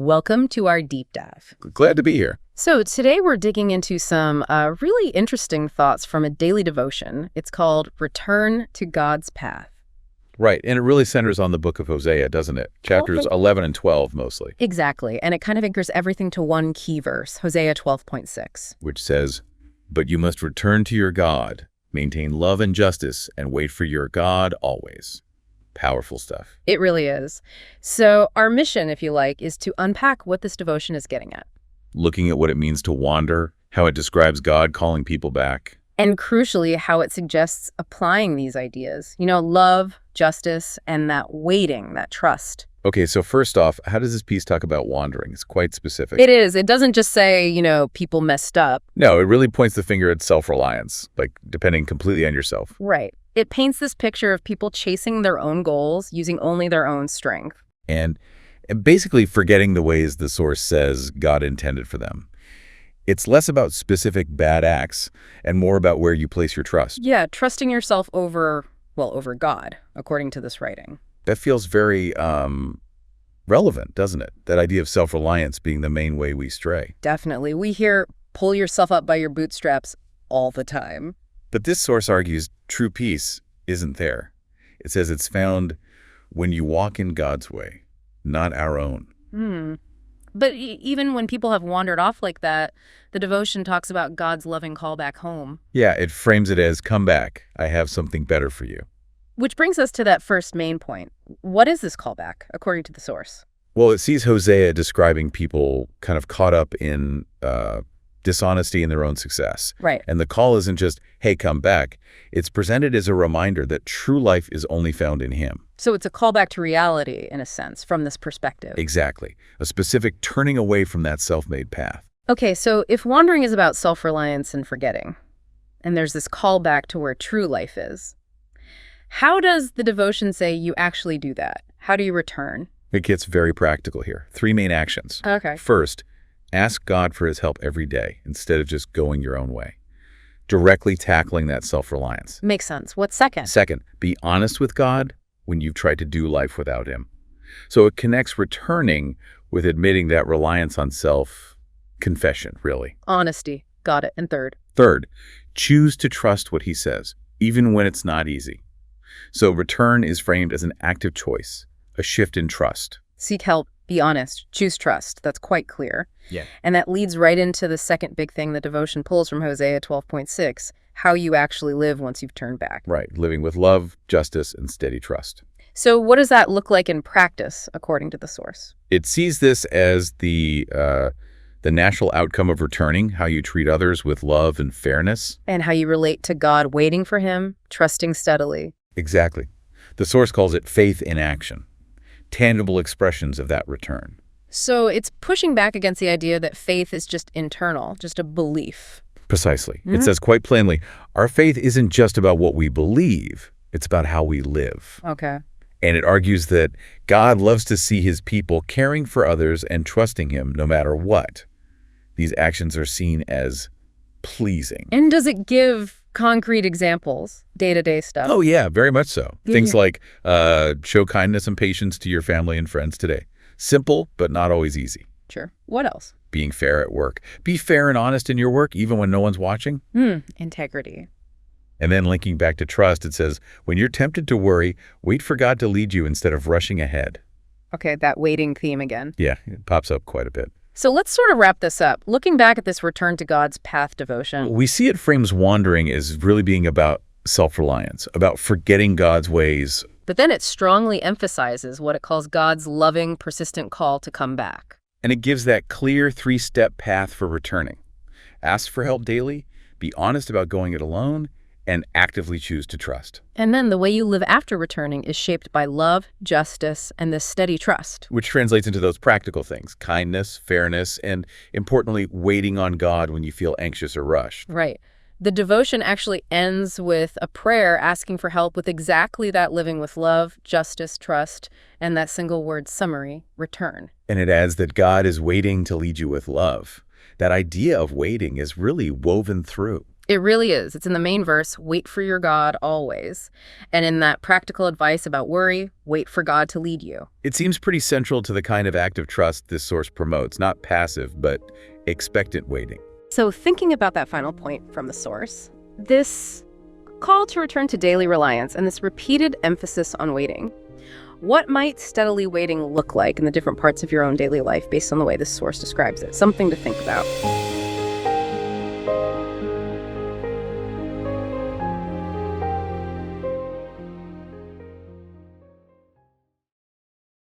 Welcome to our deep dive. Glad to be here. So today we're digging into some really interesting thoughts from a daily devotion. It's called Return to God's Path. Right, and it really centers on the book of Hosea, doesn't it? Chapters 11 and 12 mostly. Exactly, and it kind of anchors everything to one key verse, Hosea 12.6. Which says, "But you must return to your God, maintain love and justice, and wait for your God always." Powerful stuff. It really is. So our mission, if you like, is to unpack what this devotion is getting at. Looking at what it means to wander, how it describes God calling people back. And crucially, how it suggests applying these ideas. Love, justice, and that waiting, that trust. Okay, so first off, how does this piece talk about wandering? It's quite specific. It is. It doesn't just say, people messed up. No, it really points the finger at self-reliance, like depending completely on yourself. Right. It paints this picture of people chasing their own goals, using only their own strength. And basically forgetting the ways the source says God intended for them. It's less about specific bad acts and more about where you place your trust. Yeah, trusting yourself over God, according to this writing. That feels very relevant, doesn't it? That idea of self-reliance being the main way we stray. Definitely. We hear pull yourself up by your bootstraps all the time. But this source argues true peace isn't there. It says it's found when you walk in God's way, not our own. But even when people have wandered off like that, the devotion talks about God's loving call back home. Yeah, it frames it as, come back, I have something better for you. Which brings us to that first main point. What is this callback, according to the source? Well, it sees Hosea describing people kind of caught up in dishonesty in their own success. Right. And the call isn't just, hey, come back. It's presented as a reminder that true life is only found in him. So it's a callback to reality, in a sense, from this perspective. Exactly. A specific turning away from that self-made path. Okay, so if wandering is about self-reliance and forgetting, and there's this callback to where true life is, how does the devotion say you actually do that? How do you return? It gets very practical here. 3 main actions. Okay. First, ask God for his help every day instead of just going your own way. Directly tackling that self-reliance. Makes sense. What's second? Second, be honest with God when you've tried to do life without him. So it connects returning with admitting that reliance on self, confession, really. Honesty. Got it. And third? Third, choose to trust what he says, even when it's not easy. So return is framed as an active choice, a shift in trust. Seek help. Be honest. Choose trust. That's quite clear. Yeah. And that leads right into the second big thing the devotion pulls from Hosea 12.6, how you actually live once you've turned back. Right. Living with love, justice, and steady trust. So what does that look like in practice, according to the source? It sees this as the natural outcome of returning, how you treat others with love and fairness. And how you relate to God, waiting for him, trusting steadily. Exactly. The source calls it faith in action. Tangible expressions of that return. So it's pushing back against the idea that faith is just internal, just a belief. Precisely. It says quite plainly, our faith isn't just about what we believe, it's about how we live. Okay. And it argues that God loves to see his people caring for others and trusting him no matter what. These actions are seen as pleasing. And does it give concrete examples, day-to-day stuff? Oh, yeah, very much so. Things like show kindness and patience to your family and friends today. Simple, but not always easy. Sure. What else? Being fair at work. Be fair and honest in your work, even when no one's watching. Integrity. And then linking back to trust, it says, when you're tempted to worry, wait for God to lead you instead of rushing ahead. Okay, that waiting theme again. Yeah, it pops up quite a bit. So let's sort of wrap this up. Looking back at this return to God's path devotion. We see it frames wandering as really being about self-reliance, about forgetting God's ways. But then it strongly emphasizes what it calls God's loving, persistent call to come back. And it gives that clear 3-step path for returning. Ask for help daily, be honest about going it alone, and actively choose to trust. And then the way you live after returning is shaped by love, justice, and this steady trust. Which translates into those practical things, kindness, fairness, and importantly, waiting on God when you feel anxious or rushed. Right. The devotion actually ends with a prayer asking for help with exactly that living with love, justice, trust, and that single word summary, return. And it adds that God is waiting to lead you with love. That idea of waiting is really woven through. It really is. It's in the main verse, wait for your God always. And in that practical advice about worry, wait for God to lead you. It seems pretty central to the kind of active trust this source promotes, not passive, but expectant waiting. So thinking about that final point from the source, this call to return to daily reliance and this repeated emphasis on waiting, what might steadily waiting look like in the different parts of your own daily life based on the way this source describes it? Something to think about.